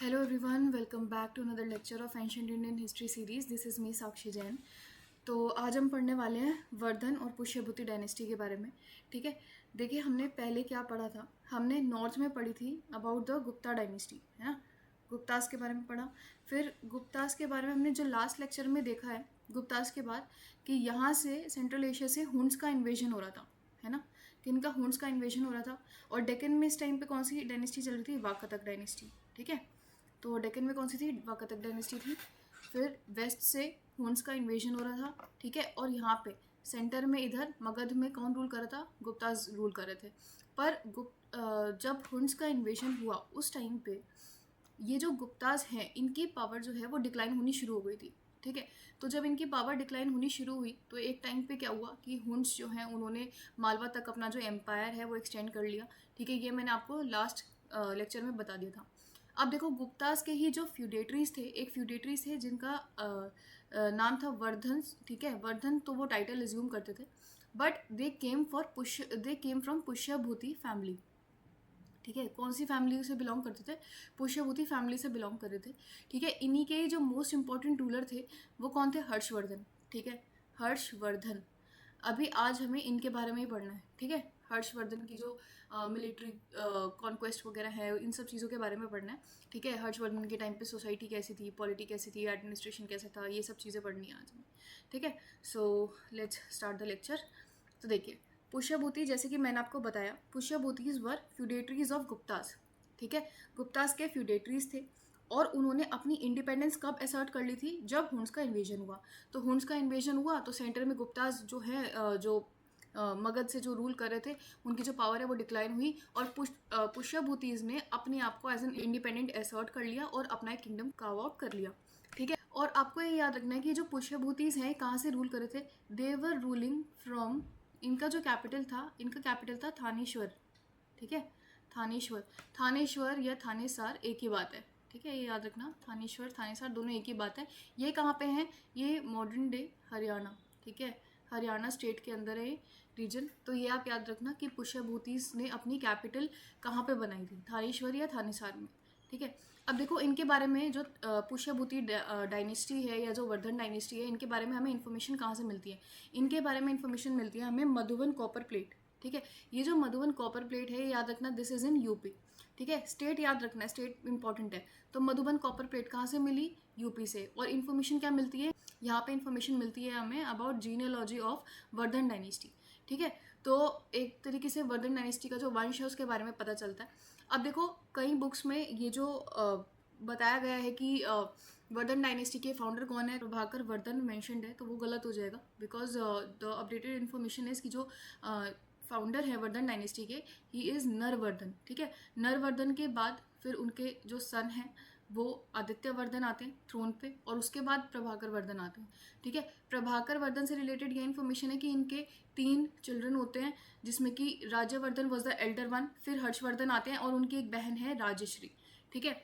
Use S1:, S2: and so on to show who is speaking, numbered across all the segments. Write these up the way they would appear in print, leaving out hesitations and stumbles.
S1: Hello everyone, welcome back to another lecture of Ancient Indian History series. This is me साक्षी जैन. तो आज हम पढ़ने वाले हैं वर्धन और पुष्यभूति डायनेस्टी के बारे में. ठीक है, देखिए हमने पहले क्या पढ़ा था. हमने नॉर्थ में पढ़ी थी अबाउट द गुप्ता डायनेस्टी, है ना. गुप्तास के बारे में पढ़ा. फिर गुप्तास के बारे में हमने जो लास्ट लेक्चर में देखा है गुप्तास के बाद कि यहाँ से सेंट्रल एशिया से हुन्स का इन्वेजन हो रहा था, है ना. कि इनका हुन्स का इन्वेजन हो रहा था. और डेक्कन में इस टाइम पे कौन सी डायनेस्टी चल रही थी? वाकाटक डायनेस्टी. ठीक है, तो डेक्कन में कौन सी थी? वाकाटक डायनेस्टी थी. फिर वेस्ट से हुन्स का इन्वेजन हो रहा था. ठीक है, और यहाँ पे सेंटर में इधर मगध में कौन रूल कर रहा था? गुप्ताज रूल कर रहे थे. पर जब हुन्स का इन्वेजन हुआ उस टाइम पे ये जो गुप्ताज हैं इनकी पावर जो है वो डिक्लाइन होनी शुरू हो गई थी. ठीक है, तो जब इनकी पावर डिक्लाइन होनी शुरू हुई तो एक टाइम पे क्या हुआ कि हुन्स जो हैं उन्होंने मालवा तक अपना जो एम्पायर है वो एक्सटेंड कर लिया. ठीक है, ये मैंने आपको लास्ट लेक्चर में बता दिया था. अब देखो गुप्तास के ही जो फ्यूडेटरीज थे, एक फ्यूडेटरीज थे जिनका नाम था वर्धन. ठीक है, वर्धन तो वो टाइटल एज्यूम करते थे, but they came from Pushyabhuti family. ठीक है, कौन सी फैमिली से बिलोंग करते थे? पुष्यभूति फैमिली से बिलोंग कर रहे थे. ठीक है, इन्हीं के जो मोस्ट इंपॉर्टेंट रूलर थे वो कौन थे? हर्षवर्धन. ठीक है, हर्षवर्धन. अभी आज हमें इनके बारे में ही पढ़ना है. ठीक है, हर्षवर्धन की जो मिलिट्री कॉन्क्वेस्ट वगैरह है इन सब चीज़ों के बारे में पढ़ना है. ठीक है, हर्षवर्धन के टाइम पे सोसाइटी कैसी थी, पॉलिटी कैसी थी, एडमिनिस्ट्रेशन कैसा था, ये सब चीज़ें पढ़नी है आज हमें. ठीक है, so let's start the lecture. तो देखिए पुष्यभूति, जैसे कि मैंने आपको बताया, पुष्यभूतिज वर फ्यूडेटरीज ऑफ गुप्तास. ठीक है, गुप्तास के फ्यूडेटरीज थे और उन्होंने अपनी इंडिपेंडेंस कब असर्ट कर ली थी? जब हुन्स का इन्वेजन हुआ. तो हुन्स का इन्वेजन हुआ तो सेंटर में गुप्तास जो है जो मगध से जो रूल कर रहे थे उनकी जो पावर है वो डिक्लाइन हुई और पुष्यभूतिज ने अपने आप को एज एन इंडिपेंडेंट असर्ट कर लिया और अपना एक किंगडम कार्व आउट कर लिया. ठीक है, और आपको ये याद रखना है कि जो पुष्यभूतिज हैं कहाँ से रूल कर रहे थे? दे वर रूलिंग फ्रॉम, इनका जो कैपिटल था थानेश्वर. ठीक है, थानेश्वर या थानेसार एक ही बात है. ठीक है, ये याद रखना, थानेश्वर थानेसार दोनों एक ही बात है. ये कहाँ पे हैं? ये मॉडर्न डे हरियाणा. ठीक है, हरियाणा स्टेट के अंदर है रीजन. तो ये आप याद रखना कि पुष्यभूतिज ने अपनी कैपिटल कहाँ पे बनाई थी? थानेश्वर या थानेसार में. ठीक है, अब देखो इनके बारे में जो पुष्यभूति डायनेस्टी है या जो वर्धन डायनेस्टी है इनके बारे में हमें इन्फॉर्मेशन कहाँ से मिलती है? इनके बारे में इन्फॉर्मेशन मिलती है हमें मधुबन कॉपर प्लेट. ठीक है, ये जो मधुबन कॉपर प्लेट है याद रखना, दिस इज इन यूपी. ठीक है, स्टेट याद रखना है, स्टेट इंपॉर्टेंट है. तो मधुबन कॉपर प्लेट कहाँ से मिली? यूपी से. और इन्फॉर्मेशन क्या मिलती है यहाँ पे? इन्फॉर्मेशन मिलती है हमें about genealogy of Vardhan dynasty. ठीक है, तो एक तरीके से वर्धन डायनेस्टी का जो वंश है उसके बारे में पता चलता है. अब देखो कई बुक्स में ये जो बताया गया है कि वर्धन डायनेस्टी के फाउंडर कौन है, प्रभाकर वर्धन मेंशन्ड है, तो वो गलत हो जाएगा. Because the updated information is कि जो फाउंडर है वर्धन डायनेस्टी के, ही इज़ नरवर्धन. ठीक है, नरवर्धन के बाद फिर उनके जो सन हैं वो आदित्य वर्धन आते हैं थ्रोन पे और उसके बाद प्रभाकर वर्धन आते हैं. ठीक है, प्रभाकर वर्धन से रिलेटेड ये इन्फॉर्मेशन है कि इनके 3 चिल्ड्रन होते हैं जिसमें कि Rajyavardhan was the Elder one. फिर हर्षवर्धन आते हैं और उनकी एक बहन है राजश्री. ठीक है,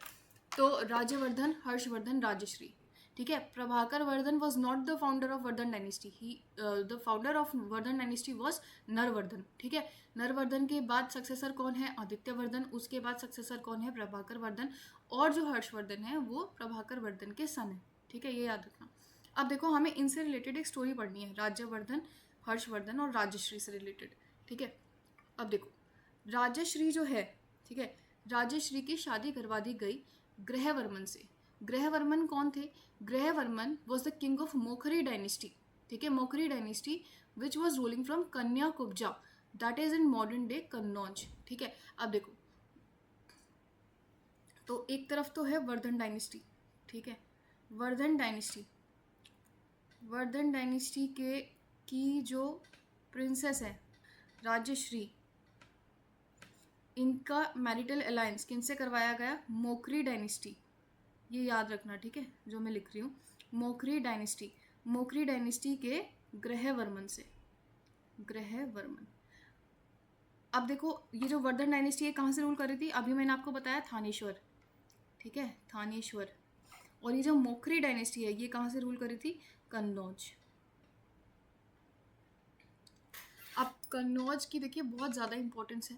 S1: तो राज्यवर्धन, हर्षवर्धन, राजश्री. ठीक है, Prabhakar Vardhan was not the founder of Vardhan dynasty. He the founder of Vardhan dynasty was Naravardhan. ठीक है, नरवर्धन के बाद सक्सेसर कौन है? आदित्य वर्धन. उसके बाद सक्सेसर कौन है? प्रभाकर वर्धन. और जो हर्षवर्धन है वो प्रभाकर वर्धन के सन है. ठीक है, ये याद रखना. अब देखो हमें इनसे रिलेटेड एक स्टोरी पढ़नी है, राज्यवर्धन, हर्षवर्धन और राजश्री से रिलेटेड. ठीक है, अब देखो राजश्री जो है, ठीक है, राजश्री की शादी करवा दी गई ग्रहवर्मन से. ग्रहवर्मन कौन थे? Grahavarman was the king of Maukhari dynasty. ठीक है, Maukhari dynasty which was ruling from Kanyakubja, that is in modern day Kannauj. ठीक है, अब देखो तो एक तरफ तो है वर्धन डायनेस्टी. ठीक है, वर्धन डायनेस्टी के की जो प्रिंसेस है राजश्री, इनका मैरिटल अलायंस किनसे करवाया गया? मोखरी डायनेस्टी. ये याद रखना. ठीक है, जो मैं लिख रही हूँ, मोखरी डायनेस्टी के ग्रहवर्मन से. ग्रहवर्मन. अब देखो ये जो वर्धन डायनेस्टी है कहाँ से रूल कर रही थी? अभी मैंने आपको बताया थानेश्वर. ठीक है, थानेश्वर. और ये जो मोखरी डायनेस्टी है ये कहाँ से रूल कर रही थी? कन्नौज. अब कन्नौज की देखिए बहुत ज़्यादा इंपॉर्टेंस है.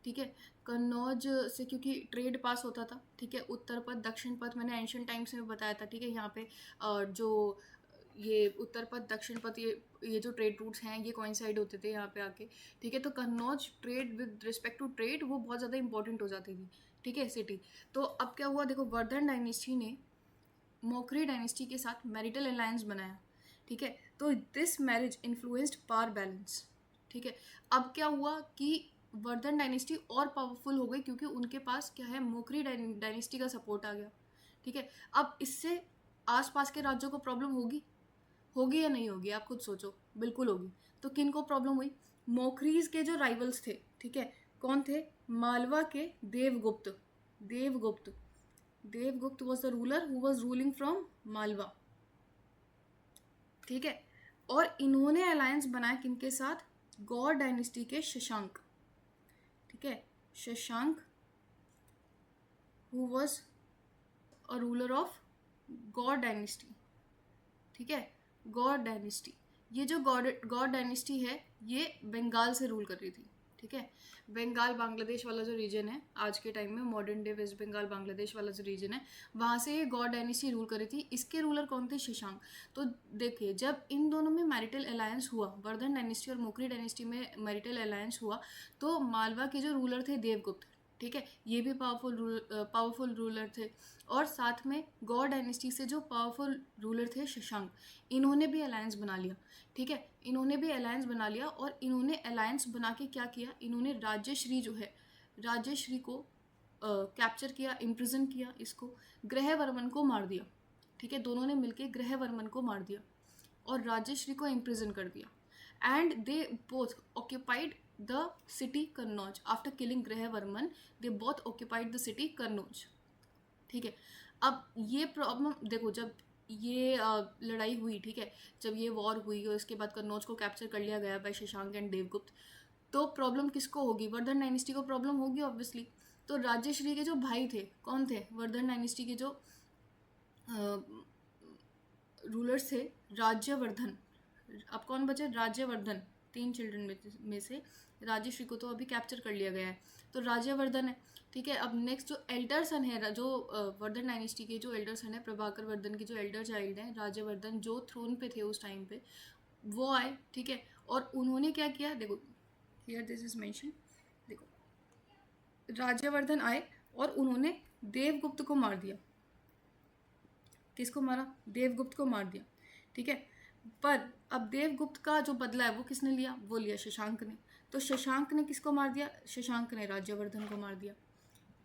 S1: ठीक है। कन्नौज से क्योंकि ट्रेड पास होता था, ठीक है, उत्तर पथ दक्षिण पथ मैंने एंशियंट टाइम्स में बताया था, ठीक है। यहाँ पे जो ये उत्तर पथ दक्षिण पथ ये जो ट्रेड रूट्स हैं ये कोइंसाइड होते थे यहाँ पे आके, ठीक है। तो Kannauj trade with respect to trade वो बहुत ज़्यादा इंपॉर्टेंट हो जाती थी, ठीक है, सिटी। तो अब क्या हुआ, देखो, वर्धन डायनेस्टी ने मोकरी डायनेस्टी के साथ मैरिटल अलायंस बनाया, ठीक है। तो this marriage influenced power balance, ठीक है। अब क्या हुआ कि वर्धन डायनेस्टी और पावरफुल हो गई क्योंकि उनके पास क्या है, मोकरी डायनेस्टी का सपोर्ट आ गया, ठीक है। अब इससे आसपास के राज्यों को प्रॉब्लम होगी या नहीं होगी, आप खुद सोचो, बिल्कुल होगी। तो किन को प्रॉब्लम हुई, मोकरीज के जो राइवल्स थे, ठीक है, कौन थे, मालवा के Devagupta. Devagupta was the ruler who was ruling from Malwa, ठीक है। और इन्होंने अलायंस बनाया किनके साथ, गौड़ डायनेस्टी के शशांक, ठीक है, Shashank who was a ruler of Gaur dynasty, ठीक है। गौड़ डायनेस्टी, ये जो गौड़ डायनेस्टी है ये बंगाल से रूल कर रही थी, ठीक है। बंगाल बांग्लादेश वाला जो रीजन है आज के टाइम में, मॉडर्न डे वेस्ट बंगाल बांग्लादेश वाला जो रीजन है, वहाँ से ये गौड़ डायनेस्टी रूल कर रही थी। इसके रूलर कौन थे, शशांक। तो देखिए, जब इन दोनों में मैरिटल अलायंस हुआ, वर्धन डायनेस्टी और मोकरी डायनेस्टी में मैरिटल अलायंस हुआ, तो मालवा के जो रूलर थे देवगुप्त, ठीक है, ये भी पावरफुल रूलर थे। और साथ में गौड़ डायनेस्टी से जो पावरफुल रूलर थे शशांक, इन्होंने भी अलायंस बना लिया, ठीक है। इन्होंने भी अलायंस बना लिया और इन्होंने अलायंस बना के क्या किया, इन्होंने राज्यश्री जो है, राज्यश्री को कैप्चर किया, इम्प्रिजन किया, इसको ग्रहवर्मन को मार दिया, ठीक है। दोनों ने मिलकर ग्रहवर्मन को मार दिया और राज्यश्री को इम्प्रिजन कर दिया। And they both occupied the city Kannauj after killing Grahavarman. They both occupied the city Kannauj, ठीक है। अब ये प्रॉब्लम देखो, जब ये लड़ाई हुई, ठीक है, जब ये वॉर हुई और इसके बाद कन्नौज को कैप्चर कर लिया गया बाय शशांक एंड देवगुप्त, तो प्रॉब्लम किसको होगी, वर्धन डायनेस्टी को प्रॉब्लम होगी ऑब्वियसली। तो राज्यश्री के जो भाई थे, कौन थे, वर्धन डायनेस्टी के जो रूलर्स थे, राज्यवर्धन। अब कौन बचे, राज्यवर्धन। 3 चिल्ड्रन में से राज्यश्री को तो अभी कैप्चर कर लिया गया है, तो राज्यवर्धन है, ठीक है। अब नेक्स्ट जो एल्डर सन है, जो वर्धन डायनेस्टी के जो एल्डर सन है, प्रभाकर वर्धन की जो एल्डर चाइल्ड है राज्यवर्धन, जो थ्रोन पे थे उस टाइम पे, वो आए, ठीक है। और उन्होंने क्या किया, देखो हियर दिस इज मेंशन, देखो, राज्यवर्धन आए और उन्होंने देवगुप्त को मार दिया। किसको मारा, देवगुप्त को मार दिया, ठीक है। पर अब देवगुप्त का जो बदला है वो किसने लिया, वो लिया शशांक ने। तो शशांक ने किसको मार दिया, शशांक ने राज्यवर्धन को मार दिया,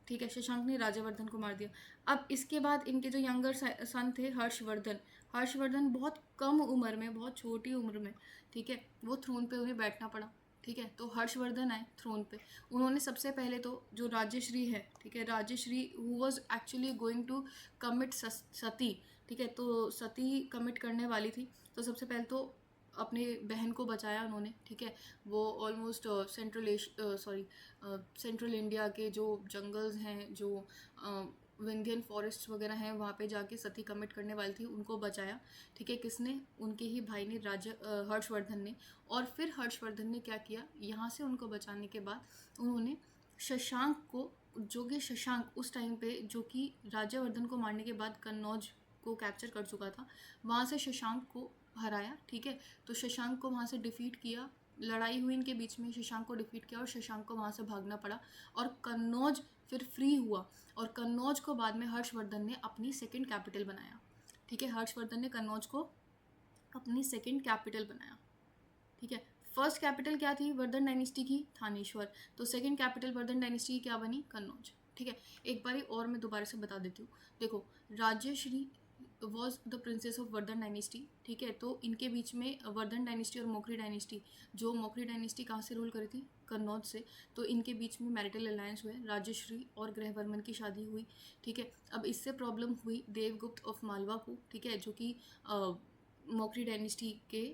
S1: ठीक है। शशांक ने राज्यवर्धन को मार दिया। अब इसके बाद इनके जो यंगर सन थे हर्षवर्धन बहुत कम उम्र में, बहुत छोटी उम्र में, ठीक है, वो थ्रोन पे उन्हें बैठना पड़ा, ठीक है। तो हर्षवर्धन आए थ्रोन पे। उन्होंने सबसे पहले तो जो राज्यश्री है, ठीक है, Rajyashri who was actually going to commit sati, ठीक है, तो सती कमिट करने वाली थी। तो सबसे पहले तो अपने बहन को बचाया उन्होंने, ठीक है। वो ऑलमोस्ट सेंट्रल इंडिया के जो जंगल्स हैं, जो विंध्यन फॉरेस्ट वगैरह हैं, वहाँ पे जाके सती कमिट करने वाली थी, उनको बचाया, ठीक है। किसने, उनके ही भाई ने, हर्षवर्धन ने। और फिर हर्षवर्धन ने क्या किया, यहाँ से उनको बचाने के बाद उन्होंने शशांक को, जो कि शशांक उस टाइम पे, जो कि राज्यवर्धन को मारने के बाद कन्नौज को कैप्चर कर चुका था, वहाँ से शशांक को हराया, ठीक है। तो शशांक को वहाँ से डिफीट किया, लड़ाई हुई इनके बीच में, शशांक को डिफीट किया और शशांक को वहाँ से भागना पड़ा और कन्नौज फिर फ्री हुआ। और कन्नौज को बाद में हर्षवर्धन ने अपनी सेकंड कैपिटल बनाया, ठीक है। हर्षवर्धन ने कन्नौज को अपनी सेकंड कैपिटल बनाया, ठीक है। फर्स्ट कैपिटल क्या थी वर्धन डायनेस्टी की, थानेश्वर। तो सेकंड कैपिटल वर्धन डायनेस्टी की क्या बनी, कन्नौज, ठीक है। एक बारी और मैं दोबारा से बता देती हूँ, देखो, Rajyashri was the princess of Vardhan dynasty, ठीक है। तो इनके बीच में वर्धन डायनेस्टी और मोकरी डायनेस्टी, जो मोकरी डायनेस्टी कहाँ से रूल करी थी, कन्नौज से। तो इनके बीच में मैरिटल अलायंस हुए, राज्यश्री और ग्रहवर्मन की शादी हुई, ठीक है। अब इससे प्रॉब्लम हुई देवगुप्त ऑफ मालवा को, ठीक है, जो कि मोकरी डायनेस्टी के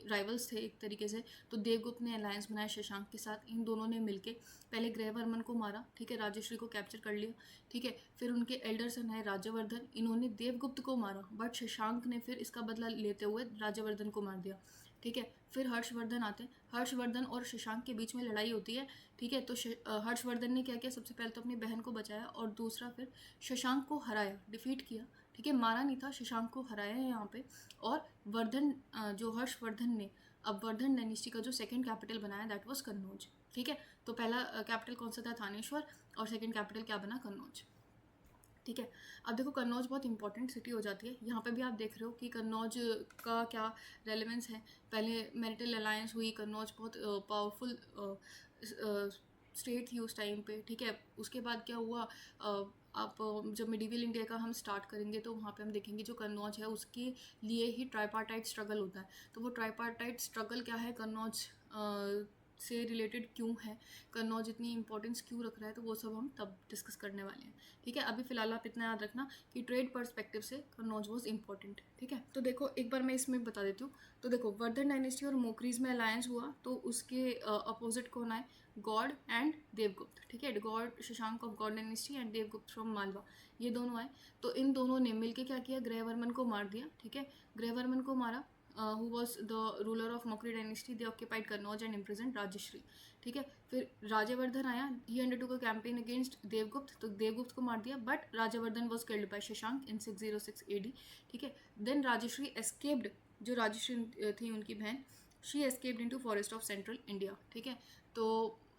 S1: राइवल्स थे एक तरीके से। तो देवगुप्त ने अलायंस बनाया शशांक के साथ, इन दोनों ने मिलके पहले ग्रहवर्मन को मारा, ठीक है, राज्यश्री को कैप्चर कर लिया, ठीक है। फिर उनके एल्डर सन है राज्यवर्धन, इन्होंने देवगुप्त को मारा, बट शशांक ने फिर इसका बदला लेते हुए राज्यवर्धन को मार दिया, ठीक है। फिर हर्षवर्धन आते हैं, हर्षवर्धन और शशांक के बीच में लड़ाई होती है, ठीक है। तो हर्षवर्धन ने क्या किया, सबसे पहले तो अपनी बहन को बचाया और दूसरा फिर शशांक को हराया, डिफीट किया, ठीक है। मारा नहीं था, शशांक को हराया है यहाँ पे। और वर्धन जो हर्षवर्धन ने अब वर्धन डायनेस्टी का जो सेकंड कैपिटल बनाया दैट वाज कन्नौज, ठीक है। तो पहला कैपिटल कौन सा था, थानेश्वर, और सेकंड कैपिटल क्या बना, कन्नौज, ठीक है। अब देखो कन्नौज बहुत इंपॉर्टेंट सिटी हो जाती है। यहाँ पे भी आप देख रहे हो कि कन्नौज का क्या रेलेवेंस है। पहले मैरिटल अलायंस हुई, कन्नौज बहुत पावरफुल स्टेट थी उस टाइम पे, ठीक है। उसके बाद क्या हुआ, आप जब मिडिवल इंडिया का हम स्टार्ट करेंगे तो वहाँ पे हम देखेंगे जो कन्नौज है उसके लिए ही ट्राइपार्टाइट स्ट्रगल होता है। तो वो ट्राइपार्टाइट स्ट्रगल क्या है, कन्नौज से रिलेटेड क्यों है, कन्नौज इतनी इंपॉर्टेंस क्यों रख रहा है, तो वो सब हम तब डिस्कस करने वाले हैं, ठीक है। अभी फिलहाल आप इतना याद रखना कि ट्रेड पर्सपेक्टिव से कन्नौज वॉज इंपॉर्टेंट, ठीक है। तो देखो एक बार मैं इसमें बता देती हूँ। तो देखो वर्धन डायनेस्टी और मोकरीज में अलायंस हुआ, तो उसके अपोजिट कौन आए, गॉड एंड देवगुप्त, ठीक है। God Shashank of God dynasty and Devagupta from Malwa, ये दोनों आए। तो इन दोनों ने मिलकर क्या किया, ग्रहवर्मन को मार दिया, ठीक है। ग्रहवर्मन को मारा, who was the ruler of Mokri dynasty, they occupied Kannauj and imprisoned Rajashri, ठीक है। फिर राजवर्धन आया, he undertook a campaign against Devagupta, तो देवगुप्त को मार दिया, but Rajvardhan was killed by Shashank in 606 AD, ठीक है। देन राजश्री escaped, जो राजश्री थी उनकी बहन, she escaped into forest of central India, ठीक है। तो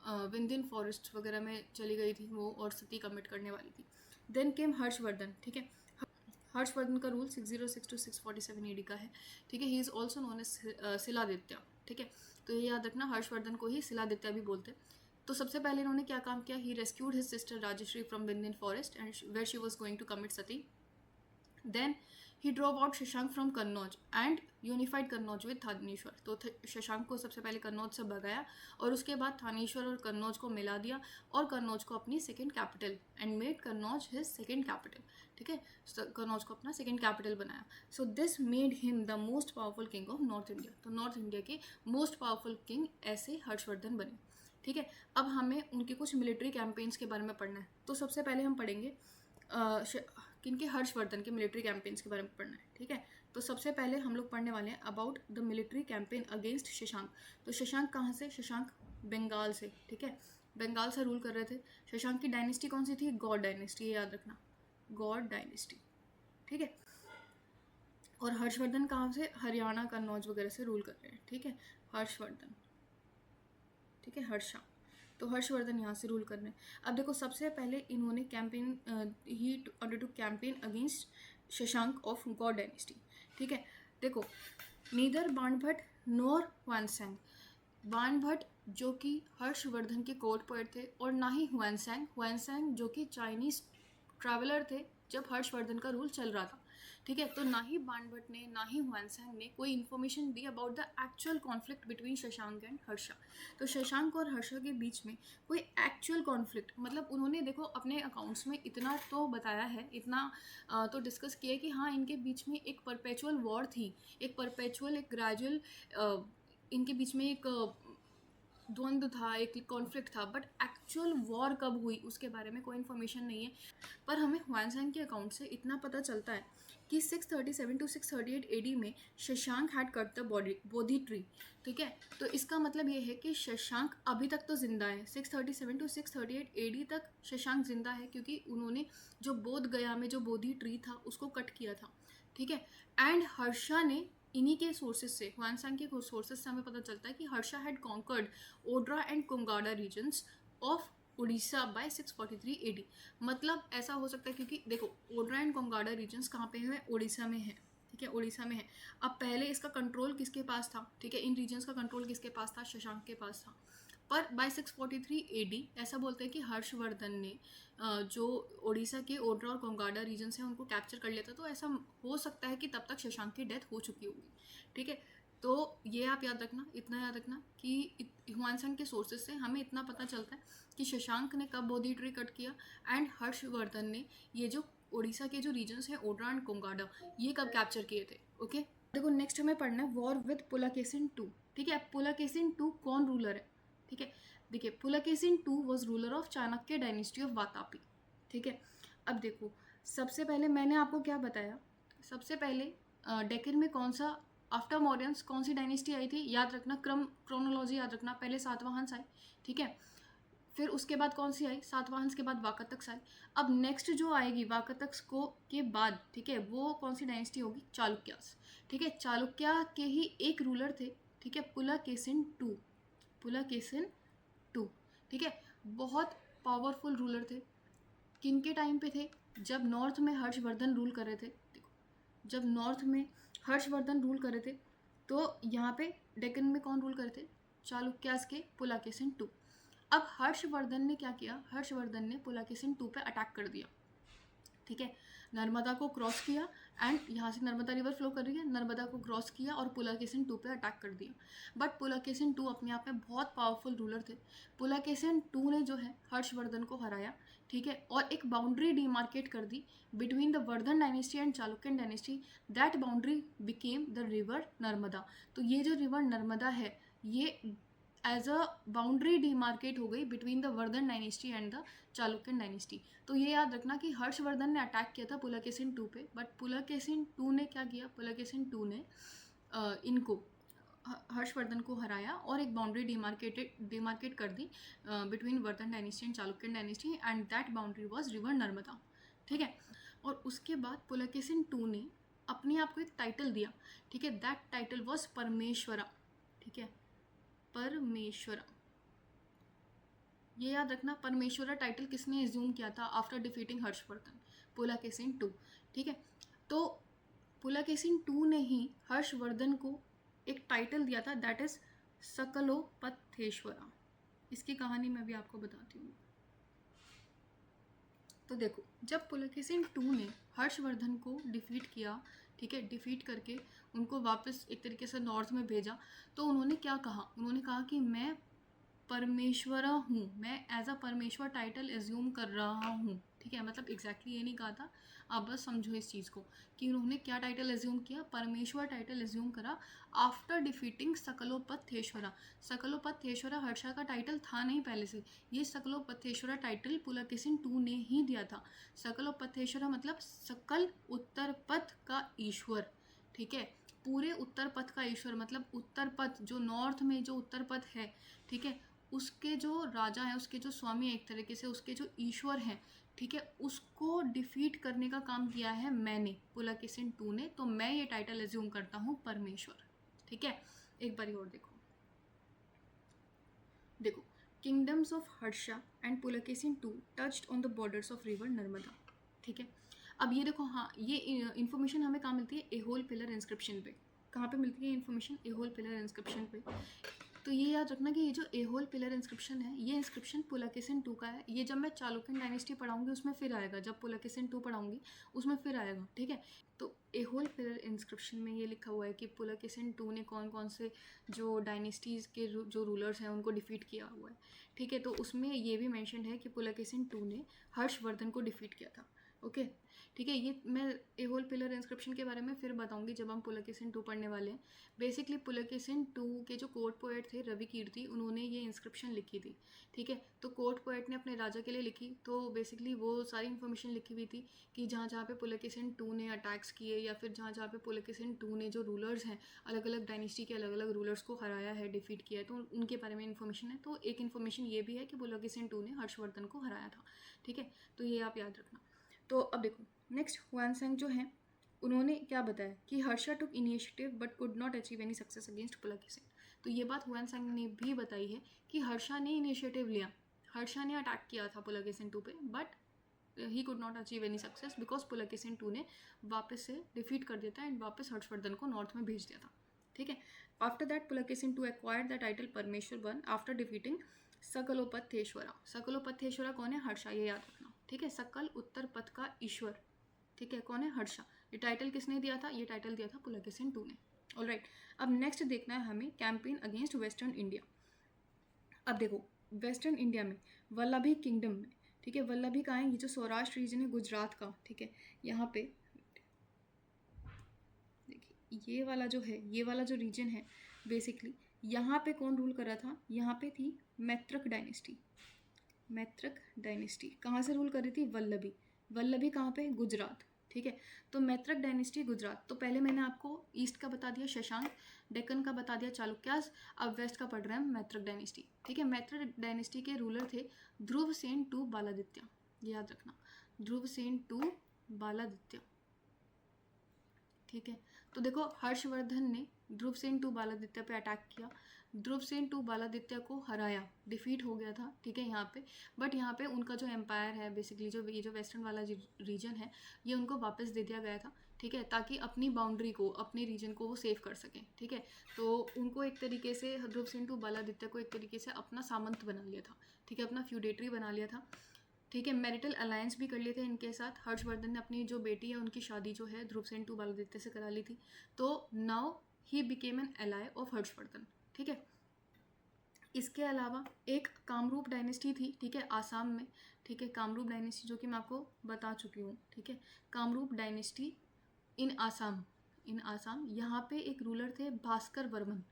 S1: विंध्यन फॉरेस्ट वगैरह में चली गई थी वो और सती कमिट करने वाली थी। देन केम हर्षवर्धन, ठीक है। हर्षवर्धन का रूल 606 to 647 AD का है, ठीक है। He is also known as Shiladitya, ठीक है। तो ये याद रखना, हर्षवर्धन को ही शिलादित्य भी बोलते हैं। तो सबसे पहले इन्होंने क्या काम किया, he rescued his sister Rajshri from Vindhyan forest and where she was going to commit sati. Then he drove out Shashank from Kannauj and unified Kannauj with Thaneshwar, तो शशांक को सबसे पहले कन्नौज से भगाया और उसके बाद थानेश्वर और कन्नौज को मिला दिया और कन्नौज को अपनी second capital and made Kannauj his second capital, ठीक है। कन्नौज को अपना सेकंड कैपिटल बनाया। So this made him the most powerful king of north India, तो नॉर्थ इंडिया के मोस्ट पावरफुल किंग ऐसे हर्षवर्धन बने, ठीक है। अब हमें उनके कुछ मिलिट्री कैंपेन्स के बारे में पढ़ना है। तो सबसे पहले हम पढ़ेंगे किनके, हर्षवर्धन के मिलिट्री कैंपेन्स के बारे में पढ़ना है, ठीक है। तो सबसे पहले हम लोग पढ़ने वाले हैं about the military campaign against Shashank. तो शशांक कहाँ से, शशांक बंगाल से, ठीक है। बंगाल से रूल कर रहे थे। शशांक की डायनेस्टी कौन सी थी, गौड़ डायनेस्टी, ये याद रखना, गौड़ डायनेस्टी, ठीक है। और हर्षवर्धन कहाँ से, हरियाणा कन्नौज वगैरह से रूल कर रहे हैं, ठीक है। हर्षवर्धन, ठीक है, हर्षा, तो हर्षवर्धन यहाँ से रूल कर रहे हैं। अब देखो सबसे पहले इन्होंने कैंपेन ही undertook campaign against Shashank of Gaur dynasty, ठीक है। देखो neither Banabhatta nor Hiuen Tsang, Banabhatta जो कि हर्षवर्धन के कोर्ट पर थे और ना ही ह्वेनसैंग जो कि चाइनीज ट्रैवलर थे जब हर्षवर्धन का रूल चल रहा था, ठीक है। तो ना ही बाणभट्ट ने ना ही ह्वेनसैंग ने कोई information the about the actual conflict between Shashank and Harsha. तो शशांक और हर्षा के बीच में कोई एक्चुअल कॉन्फ्लिक्ट, मतलब उन्होंने देखो अपने अकाउंट्स में इतना तो बताया है, इतना तो डिस्कस किया कि हाँ इनके बीच में एक परपेचुअल वॉर थी, एक परपेचुअल, एक ग्रेजुअल इनके बीच में एक द्वंद्व था, एक कॉन्फ्लिक्ट था, बट एक्चुअल वॉर कब हुई उसके बारे में कोई इन्फॉर्मेशन नहीं है। पर हमें ह्वेनसैंग के अकाउंट से इतना पता चलता है कि 637 to 638 AD में Shashank had cut the Bodhi tree, ठीक है। तो इसका मतलब ये है कि शशांक अभी तक तो जिंदा है, 637 to 638 AD तक शशांक जिंदा है क्योंकि उन्होंने जो बोध गया में जो बोधि ट्री था उसको कट किया था, ठीक है। एंड हर्षा ने इन्हीं के सोर्सेज से, ह्वेनसैंग के सोर्सेज से हमें पता चलता है कि Harsha had conquered Odra and Kongada regions of Orissa by 643 AD। मतलब ऐसा हो सकता है क्योंकि देखो ओड्रा एंड कोंगाडा रीजन्स कहाँ पे है, उड़ीसा में है, ठीक है, उड़ीसा में है। अब पहले इसका कंट्रोल किसके पास था, ठीक है, इन रीजन्स का कंट्रोल किसके पास था, शशांक के पास था। पर बाय 643 AD ऐसा बोलते हैं कि हर्षवर्धन ने जो उड़ीसा के ओड्रा और कोंगाडा रीजन्स हैं उनको कैप्चर कर लेता, तो ऐसा हो सकता है कि तब तक शशांक की डेथ हो चुकी होगी, ठीक है। तो ये आप याद रखना, इतना याद रखना कि ह्वेनसैंग के सोर्सेज से हमें इतना पता चलता है कि शशांक ने कब बोधि ट्री कट किया एंड हर्षवर्धन ने ये जो उड़ीसा के जो रीजन्स हैं ओड्रा एंड कोंगाडा ये कब कैप्चर किए थे, ओके। देखो नेक्स्ट हमें पढ़ना है वॉर विद पुलकेशिन II, ठीक है। पुलकेशिन II कौन रूलर है, ठीक है। देखिए Pulakeshin II was ruler of Chanakya dynasty of Vatapi, ठीक है। अब देखो सबसे पहले मैंने आपको क्या बताया, सबसे पहले डेक्कन में कौन सा आफ्टर मौर्यंस कौन सी डायनेस्टी आई थी, याद रखना, क्रोनोलॉजी याद रखना, पहले सातवाहन आए, ठीक है, फिर उसके बाद कौन सी आई, सातवाहन के बाद वाकाटक आए। अब नेक्स्ट जो आएगी वाकाटक को के बाद, ठीक है, वो कौन सी डायनेस्टी होगी, चालुक्यास, ठीक है। चालुक्या के ही एक रूलर थे, ठीक है, पुलकेशिन टू, ठीक है, बहुत पावरफुल रूलर थे। किन के टाइम पे थे, जब नॉर्थ में हर्षवर्धन रूल कर रहे थे। देखो, जब नॉर्थ में हर्षवर्धन रूल कर रहे थे तो यहाँ पे डेक्कन में कौन रूल कर रहे थे, चालुक्यास के पुलकेशिन टू। अब हर्षवर्धन ने क्या किया, हर्षवर्धन ने पुलकेशिन टू पे अटैक कर दिया, ठीक है, नर्मदा को क्रॉस किया एंड यहाँ से नर्मदा रिवर फ्लो कर रही है, नर्मदा को क्रॉस किया और पुलकेशिन टू पे अटैक कर दिया। बट पुलकेशिन टू अपने आप में बहुत पावरफुल रूलर थे। पुलकेशिन टू ने जो है हर्षवर्धन को हराया, ठीक है, और एक बाउंड्री डिमार्केट कर दी between the Vardhan dynasty and Chalukyan dynasty. That boundary became the river Narmada. तो ये जो रिवर नर्मदा है ये एज अ बाउंड्री डिमार्केट हो गई between the Vardhan dynasty and the Chalukyan dynasty. तो ये याद रखना कि हर्षवर्धन ने अटैक किया था पुलकेशिन टू पे, बट पुलकेशिन टू ने क्या किया, पुलकेशिन टू ने इनको हर्षवर्धन को हराया और एक बाउंड्री डिमार्केट कर दी between Vardhan dynasty and Chalukyan dynasty and that boundary was river Narmada, ठीक है। और उसके बाद पुलकेशिन टू ने अपने आप को एक टाइटल दिया, ठीक है, दैट टाइटल वाज परमेश्वरा, ठीक है, परमेश्वरा। ये याद रखना, परमेश्वरा टाइटल किसने एज्यूम किया था after defeating Harshavardhana, Pulakeshin two, ठीक है। तो पुलकेशिन टू ने ही हर्षवर्धन को एक टाइटल दिया था दैट इज सकलोपथेश्वरा। इसकी कहानी मैं भी आपको बताती हूँ। तो देखो, जब पुलकेशिन टू ने हर्षवर्धन को डिफीट किया, ठीक है, डिफीट करके उनको वापस एक तरीके से नॉर्थ में भेजा, तो उन्होंने क्या कहा, उन्होंने कहा कि मैं परमेश्वरा हूँ, मैं एज अ परमेश्वर टाइटल एज्यूम कर रहा हूँ, ठीक है, मतलब एग्जैक्टली ये नहीं कहा था, आप बस समझो इस चीज़ को कि उन्होंने क्या टाइटल एज्यूम किया, परमेश्वर टाइटल एज्यूम करा आफ्टर डिफीटिंग सकलोपथेश्वरा। सकलोपथेश्वरा हर्षा का टाइटल था नहीं पहले से, ये सकलोपथेश्वरा टाइटल पुलकेशिन टू ने ही दिया था। सकलोपथेश्वरा मतलब सकल उत्तर पथ का ईश्वर, ठीक है, पूरे उत्तर पथ का ईश्वर, मतलब उत्तर पथ जो नॉर्थ में जो उत्तर पथ है, ठीक है, उसके जो राजा हैं, उसके जो स्वामी हैं, एक तरीके से उसके जो ईश्वर हैं, ठीक है, उसको डिफीट करने का काम किया है मैंने, पुलकेशिन टू ने। तो मैं ये टाइटल एज्यूम करता हूँ परमेश्वर, ठीक है। एक बारी और देखो, देखो, kingdoms of Harsha and Pulakeshin two touched on the borders of river Narmada, ठीक है। अब ये देखो, हाँ, ये इन्फॉर्मेशन हमें कहाँ मिलती है, एहोल पिलर इंस्क्रिप्शन पे। कहाँ पे मिलती है इन्फॉर्मेशन, एहोल पिलर इंस्क्रिप्शन पे। तो ये याद रखना कि ये जो एहोल पिलर इंस्क्रिप्शन है, ये इंस्क्रिप्शन पुलकेशिन टू का है। ये जब मैं चालुक्यन डायनेस्टी पढ़ाऊंगी उसमें फिर आएगा, जब पुलकेशिन टू पढ़ाऊंगी उसमें फिर आएगा, ठीक है। तो एहोल पिलर इंस्क्रिप्शन में ये लिखा हुआ है कि पुलकेशिन टू ने कौन कौन से जो डायनेस्टीज़ के जो रूलर्स हैं उनको डिफीट किया हुआ है, ठीक है। तो उसमें ये भी मैंशन है कि पुलकेशिन टू ने हर्षवर्धन को डिफीट किया था, ओके, ठीक है। ये मैं एहोल पिलर इंस्क्रिप्शन के बारे में फिर बताऊंगी जब हम पुलकेशिन टू पढ़ने वाले हैं। बेसिकली पुलकेशिन टू के जो कोर्ट पोएट थे रवि कीर्ति, उन्होंने ये इंस्क्रिप्शन लिखी थी, ठीक है। तो कोर्ट पोएट ने अपने राजा के लिए लिखी, तो बेसिकली वो सारी इन्फॉर्मेशन लिखी हुई थी कि जहाँ जहाँ पे पुलकेशिन टू ने अटैक्स किए या फिर जहाँ जहाँ पे पुलकेशिन टू ने जो रूलर्स हैं, अलग अलग डायनेस्टी के अलग अलग रूलर्स को हराया है, डिफीट किया है, तो उनके बारे में इन्फॉर्मेशन है। तो एक इन्फॉर्मेशन ये भी है कि पुलकेशिन टू ने हर्षवर्धन को हराया था, ठीक है। तो ये आप याद रखना। तो अब देखो, नेक्स्ट हुआनसेंग जो है, उन्होंने क्या बताया कि Harsha took initiative but could not achieve any success against Pulakeshin. तो ये बात हुआनसेंग ने भी बताई है कि हर्षा ने इनिशिएटिव लिया, हर्षा ने अटैक किया था पुलकेशिन टू पे, but he could not achieve any success because Pulakeshin two ने वापस से डिफीट कर दिया था एंड वापस हर्षवर्धन को नॉर्थ में भेज दिया था, ठीक है। After that Pulakeshin two acquired the title Parameshvara one after defeating Sakalottarapatheshvara. Sakalottarapatheshvara कौन है, हर्षा, ये याद रखना, ठीक है। सकल उत्तर पथ का ईश्वर, ठीक है, कौन है, हर्षा। ये टाइटल किसने दिया था, ये टाइटल दिया था पुलकेशिन टू ने, ऑलराइट। अब नेक्स्ट देखना है हमें कैंपेन अगेंस्ट वेस्टर्न इंडिया। अब देखो, वेस्टर्न इंडिया में वल्लभी किंगडम में, ठीक है, वल्लभी कहाँ है, ये जो सौराष्ट्र रीजन है गुजरात का, ठीक है, यहाँ पे देखिए ये वाला जो है, ये वाला जो रीजन है, बेसिकली यहाँ पे कौन रूल कर रहा था, यहाँ पे थी मैत्रक डायनेस्टी। मैत्रक डायनेस्टी कहाँ से रूल कर रही थी, वल्लभी। वल्लभी कहाँ पे, गुजरात, ठीक है। तो मैत्रक डायनेस्टी गुजरात, तो पहले मैंने आपको ईस्ट का बता दिया शशांक, डेक्कन का बता दिया चालुक्यास, अब वेस्ट का पढ़ रहे हैं मैत्रक डायनेस्टी। ठीक है, मैत्रक डायनेस्टी के रूलर थे ध्रुवसेन टू बालादित्य, याद रखना, ध्रुवसेन टू बालादित्य। ठीक है, तो देखो हर्षवर्धन ने ध्रुवसेन टू बालादित्य पे अटैक किया, ध्रुवसेन टू बालादित्य को हराया, डिफीट हो गया था। ठीक है, यहाँ पे बट यहाँ पे उनका जो एम्पायर है बेसिकली, जो ये जो वेस्टर्न वाला रीजन है, ये उनको वापस दे दिया गया था। ठीक है, ताकि अपनी बाउंड्री को, अपने रीजन को वो सेव कर सकें। ठीक है, तो उनको एक तरीके से ध्रुवसेन टू बालादित्य को एक तरीके से अपना सामंत बना लिया था। ठीक है, अपना फ्यूडेटरी बना लिया था। ठीक है, मैरिटल अलायंस भी कर लिए थे इनके साथ। हर्षवर्धन ने अपनी जो बेटी है उनकी शादी जो है ध्रुवसेन टू बालादित्य से करा ली थी। तो now he became an ally of Harshvardhan. ठीक है, इसके अलावा एक कामरूप डायनेस्टी थी। ठीक है, आसाम में। ठीक है, कामरूप डायनेस्टी जो कि मैं आपको बता चुकी हूँ। ठीक है, Kamarupa dynasty in Assam, in Assam, यहाँ पे एक रूलर थे भास्कर वर्मन।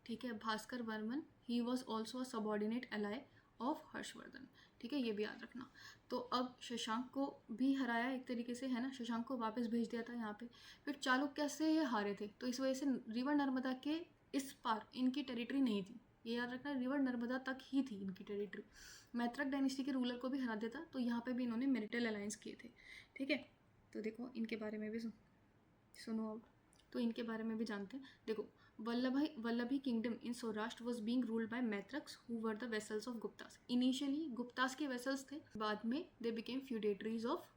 S1: ठीक है, Bhaskara Varman, he was also a subordinate ally of Harshvardhan. ठीक है, ये भी याद रखना। तो अब शशांक को भी हराया एक तरीके से, है ना, शशांक को वापस भेज दिया था यहाँ पे। फिर चालुक्य से ये हारे थे, तो इस वजह से रिवर नर्मदा के इस पार इनकी टेरिटरी नहीं थी, ये याद रखना, रिवर नर्मदा तक ही थी इनकी टेरिटरी। मैत्रक डायनेस्टी के रूलर को भी हरा दिया था, तो यहाँ पे भी इन्होंने मैरिटल अलायंस किए थे। ठीक है, तो देखो इनके बारे में भी सुनो अब, तो इनके बारे में भी जानते हैं। देखो, Vallabhi kingdom in Saurashtra was being ruled by Maitrakas who were the vassals of Guptas. Initially Guptas के वेसल्स थे, बाद में they became feudatories of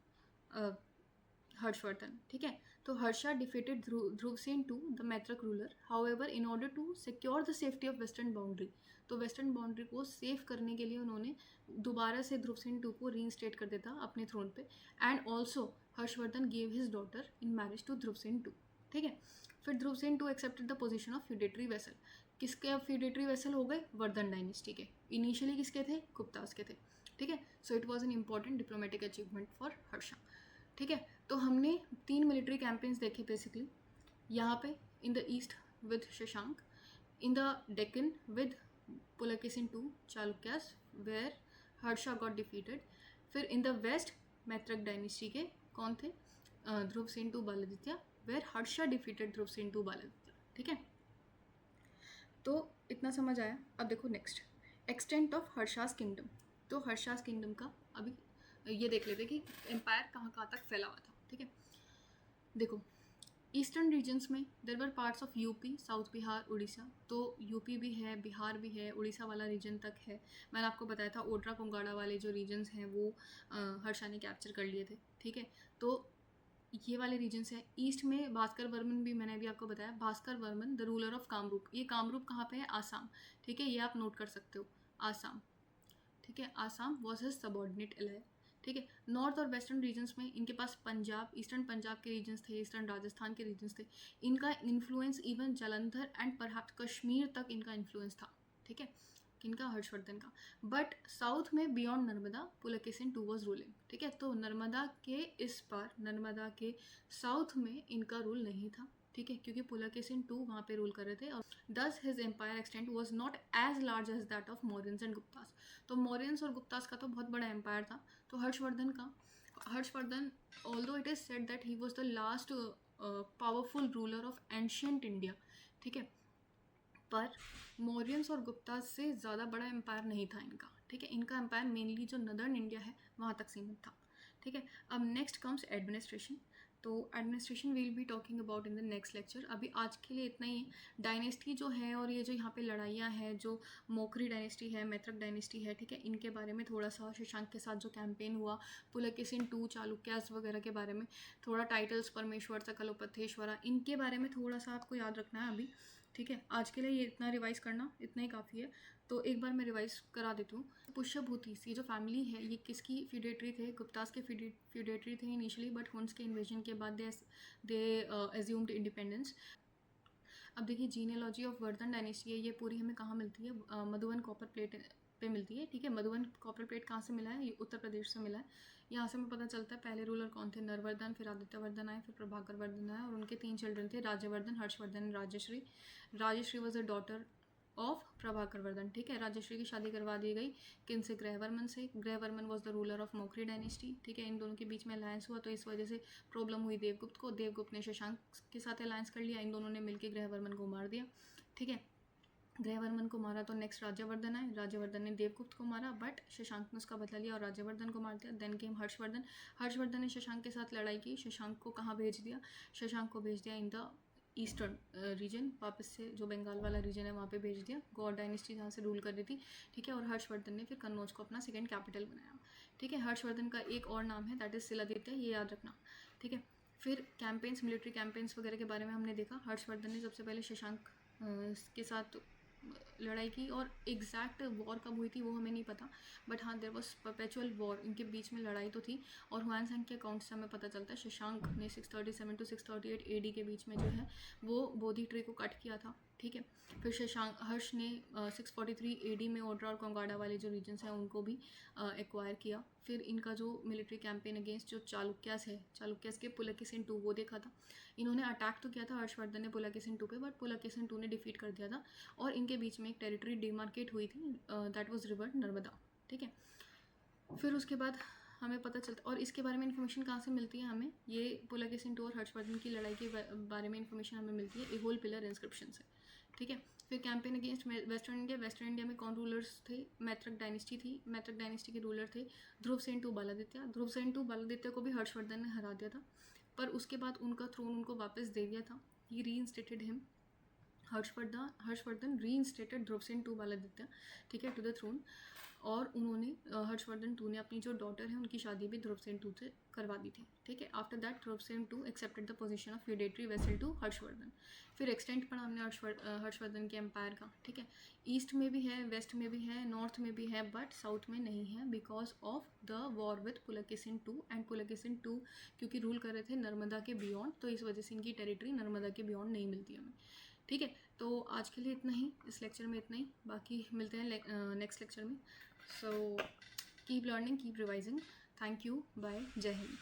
S1: Harshvardhan. ठीक है, तो Harsha defeated Dhruvasena two the Maitraka ruler, however in order to secure the safety of western boundary, तो western boundary को safe करने के लिए उन्होंने दोबारा से ध्रुवसेन टू को रीइंस्टेट कर देता अपने थ्रोन पे। And also Harshavardhana gave his daughter in marriage to Dhruvasena two. ठीक है, फिर Dhruvasena two accepted the position of feudatory vassal. किसके अब फ्यूडेटरी वेसल हो गए? वर्धन डायनेस्टी के। इनिशियली किसके थे? गुप्तास के थे। ठीक है, so it was an important diplomatic achievement for Harsha. ठीक है, तो हमने 3 मिलिट्री कैंपेन्स देखे बेसिकली, यहाँ पे in the east with Shashank, in the Deccan with Pulakeshin two Chalukyas where Harsha got defeated. फिर in the west Maitraka dynasty के कौन थे? Dhruvasena two Baladitya, where Harsha defeated Dhruvasena two Baladitya. ठीक है, तो इतना समझ आया। अब देखो next, extent of Harsha's kingdom. तो हर्षास किंगडम का अभी ये देख लेते कि एम्पायर कहाँ कहाँ तक फैला हुआ था। ठीक है, देखो ईस्टर्न रीजन्स में there were parts of UP, south Bihar, Orissa. तो यूपी भी है, बिहार भी है, उड़ीसा वाला रीजन तक है। मैंने आपको बताया था ओड्रा कुंगाड़ा वाले जो रीजन्स हैं वो हर्षा ने कैप्चर कर लिए थे। ठीक है, तो ये वाले रीजन्स है। ईस्ट में भास्कर वर्मन भी मैंने अभी आपको बताया, Bhaskar Varman the ruler of Kamrup. ये कामरूप कहाँ पे है? आसाम। ठीक है, ये आप नोट कर सकते हो, आसाम। ठीक है, Assam was his subordinate ally. ठीक है, नॉर्थ और वेस्टर्न रीजन्स में इनके पास पंजाब, ईस्टर्न पंजाब के रीजन्स थे, ईस्टर्न राजस्थान के रीजन्स थे। इनका influence even Jalandhar and perhaps Kashmir तक इनका इन्फ्लुएंस था। ठीक है, किनका? हर्षवर्धन का। बट साउथ में beyond Narmada Pulakeshin two was ruling. ठीक है, तो नर्मदा के इस पार, नर्मदा के साउथ में इनका रूल नहीं था। ठीक है, क्योंकि पुलकेशिन टू वहाँ पे रूल कर रहे थे। और thus his empire extent was not as large as that of Mauryans and Guptas. तो मौर्यंस और गुप्तास का तो बहुत बड़ा एम्पायर था। तो Harshvardhan although it is said that he was the last powerful ruler of ancient India. ठीक है, पर मौर्यंस और गुप्तास से ज़्यादा बड़ा एम्पायर नहीं था इनका। ठीक है, इनका एम्पायर मेनली जो नदर्न इंडिया है वहाँ तक सीमित था। ठीक है, अब नेक्स्ट कम्स एडमिनिस्ट्रेशन। तो administration will be talking about in the next lecture. अभी आज के लिए इतना ही है। डायनेस्टी जो है और ये जो यहाँ पे लड़ाइयाँ हैं, जो मोखरी डायनेस्टी है, मैत्रक डायनेस्टी है, ठीक है, इनके बारे में थोड़ा सा, शशांक के साथ जो कैंपेन हुआ, पुलकेशिन टू, चालुक्यास वगैरह के बारे में थोड़ा, टाइटल्स परमेश्वर, सकलोपथेश्वरा, इनके बारे में थोड़ा सा आपको याद रखना है अभी। ठीक है, आज के लिए ये इतना रिवाइज़ करना, इतना ही काफ़ी है। तो एक बार मैं रिवाइज़ करा देती हूँ। पुष्यभूतिस, ये जो फैमिली है, ये किसकी फ्यूडेटरी थे? गुप्तास के फ्यूडेटरी थे इनिशियली, बट हुन्स के इन्वेजन के बाद दे एज्यूम्ड इंडिपेंडेंस। अब देखिए, जीनियोलॉजी ऑफ वर्धन डायनेस्टी है, ये पूरी हमें कहाँ मिलती है? मधुबन कॉपर प्लेट पे मिलती है। ठीक है, मधुबन कॉपर प्लेट कहाँ से मिला है? ये उत्तर प्रदेश से मिला है। यहाँ से हमें पता चलता है पहले रूलर कौन थे? नरवर्धन, फिर आदित्यवर्धन आए, फिर प्रभाकर वर्धन आए, और उनके 3 चिल्ड्रन थे, Rajyavardhana, Harshavardhana, Rajyashri. Rajyashri was a daughter of Prabhakara Vardhana, ठीक है। राजश्री की शादी करवा दी गई किन से, ग्रहवर्मन से। Grahavarman was the ruler of Maukhari dynasty, ठीक है। इन दोनों के बीच में अलायंस हुआ तो इस वजह से प्रॉब्लम हुई देवगुप्त को। देवगुप्त ने शशांक के साथ अलायंस कर लिया, इन दोनों ने मिलकर ग्रहवर्मन को मार दिया, ठीक है। ग्रहवर्मन को मारा तो नेक्स्ट राज्यवर्धन आए। राज्यवर्धन ने देवगुप्त को मारा बट शशांक ने उसका बदला लिया और राज्यवर्धन को मार दिया। Then came Harshvardhan. हर्षवर्धन ने शशांक के साथ लड़ाई की। शशांक को कहाँ भेज दिया, शशांक को भेज दिया इन द ईस्टर्न रीजन, वापस से जो बंगाल वाला रीजन है वहाँ पे भेज दिया। गौड़ डायनेस्टी जहाँ से रूल कर रही थी, ठीक है। और हर्षवर्धन ने फिर कन्नौज को अपना सेकेंड कैपिटल बनाया, ठीक है। हर्षवर्धन का एक और नाम है दैट इज शिलादित्य, ये याद रखना, ठीक है। फिर कैंपेन्स, मिलिट्री कैंपेन्स वगैरह के बारे में हमने देखा। हर्षवर्धन ने सबसे पहले शशांक के साथ लड़ाई की और एग्जैक्ट वॉर कब हुई थी वो हमें नहीं पता, बट हाँ देयर वाज परपेचुअल वॉर, इनके बीच में लड़ाई तो थी। और हुआन सांग के अकाउंट से हमें पता चलता है शशांक ने 637 to 638 AD के बीच में जो है वो बोधि ट्री को कट किया था, ठीक है। फिर शशांक हर्ष ने 643 AD में ओड्रा और कोंगाड़ा वाले जो रीजन्स हैं उनको भी एक्वायर किया। फिर इनका जो मिलिट्री कैंपेन अगेंस्ट जो चालुक्यास है, चालुक्यास के पुलकेशिन II वो देखा था। इन्होंने अटैक तो किया था हर्षवर्धन ने पुलकेशिन II पे, बट पुलकेशिन II ने डिफीट कर दिया था और इनके बीच में एक टेरिटरी डिमार्केट हुई थी, दैट वाज रिवर नर्मदा, ठीक है। फिर उसके बाद हमें पता चलता, और इसके बारे में इन्फॉर्मेशन कहाँ से मिलती है हमें, ये पुलकेशिन II और हर्षवर्धन की लड़ाई के बारे में इन्फॉर्मेशन हमें मिलती है एहोल पिलर इंस्क्रिप्शन से, ठीक है। फिर campaign against western India. Western India में कौन रूलर्स थे, मैत्रक डायनेस्टी थी। मैत्रक डायनेस्टी के रूलर थे ध्रुवसेन II बालादित्य। ध्रुवसेन II बालादित्य को भी हर्षवर्धन ने हरा दिया था, पर उसके बाद उनका थ्रोन उनको वापस दे दिया था। He reinstated him, Harshavardhan reinstated Dhruvasena II Baladitya, ठीक है, टू द थ्रोन। और उन्होंने हर्षवर्धन II ने अपनी जो डॉटर है उनकी शादी भी ध्रुवसेन II से करवा दी थी, ठीक है। After that Dhruvasena II accepted the position of feudatory vassal to Harshavardhan. फिर एक्सटेंट पढ़ा हमने हर्षवर्धन के एम्पायर का, ठीक है। ईस्ट में भी है, वेस्ट में भी है, नॉर्थ में भी है, बट साउथ में नहीं है because of the war with Pulakeshin II। And Pulakeshin II क्योंकि रूल कर रहे थे नर्मदा के बियॉन्ड, तो इस वजह से इनकी टेरिटरी नर्मदा के बियॉन्ड नहीं मिलती हमें, ठीक है। तो आज के लिए इतना ही, इस लेक्चर में इतना ही, बाकी मिलते हैं नेक्स्ट लेक्चर में। So keep learning, keep revising. Thank you, bye, जय हिंद।